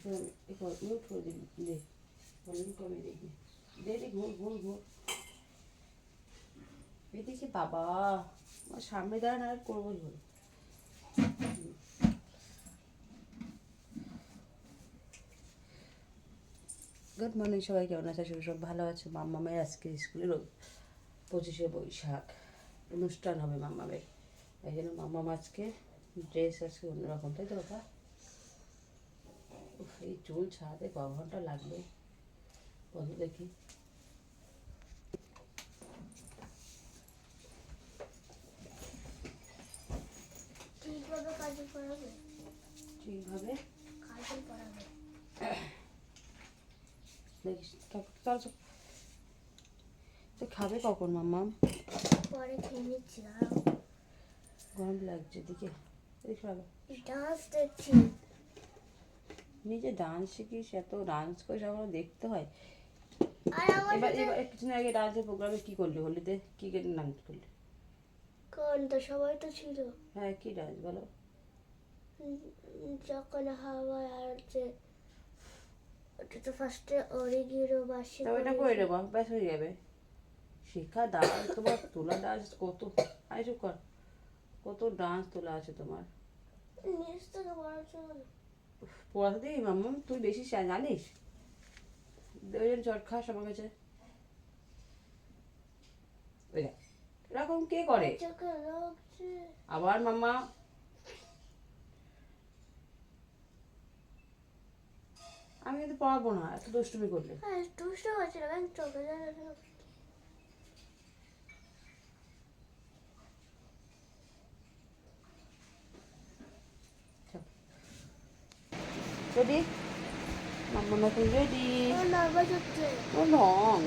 Mute করে দিবি, দে volume কমিয়ে দেখবি, দে দে ঘোর ঘোর ঘোর এদিকে। বাবা আমার সামনে দাঁড়ান আর করবোই হলো। গুড মর্নিং সবাই, কেমন আছে? সব ভালো আছে। মাম্মামের আজকে স্কুলের 25শে বৈশাখ অনুষ্ঠান হবে মাম্মামের, এই জন্য মাম্মাম আজকে ড্রেস আজকে অন্যরকম, তাই তো বাবা? এই চুল ছাড়াতে ক ঘন্টা লাগবে কত দেখি। ঠিকভাবে কাজল পরাবে, ঠিকভাবে কাজল পরাবে। দেখিস চল চল। তুই খাবে কখন মাম্মাম? পরে খেয়ে নিচ্ছি। গরম লাগছে দিকে, এদিকে খাবে। ডান্স দেখছি। নিজে ডান্স শিখিস, এত ডান্স করিস, আমার দেখতে হয়। আর আমার এবার এবার কিছুদিন আগে ডান্সের প্রোগ্রামে কি করলি? হোলিতে কি ডান্স করলি? কোন তো সবাই তো ছিল। হ্যাঁ কি ডান্স বলো? যখন হাওয়া আর যে ওটা তো ফার্স্টে অরিগিরো বাসি তবে এটা করে দেবো, ব্যাস হয়ে যাবে। শিক্ষা ডান্স তোমার তোলা ডান্স কত, আইসব কর, কত ডান্স তোলা আছে তোমার। নিচ থেকে পড়াশোনা। পড়াতে দিই মাম্মাম, তুই বেশি জানিস? ওই জন্য চট খাস আমার কাছে। ওই দেখ এরকম কে করে চোখে লাগছে। আবার মাম্মা? আমি কিন্তু পড়াবো না এত দুষ্টুমি করলে। হ্যাঁ দুষ্ট হচ্ছে না, কারণ চোখে যাচ্ছে। রেডি মাম্মা, এখন রেডি। নার্ভাস হচ্ছে। ও রং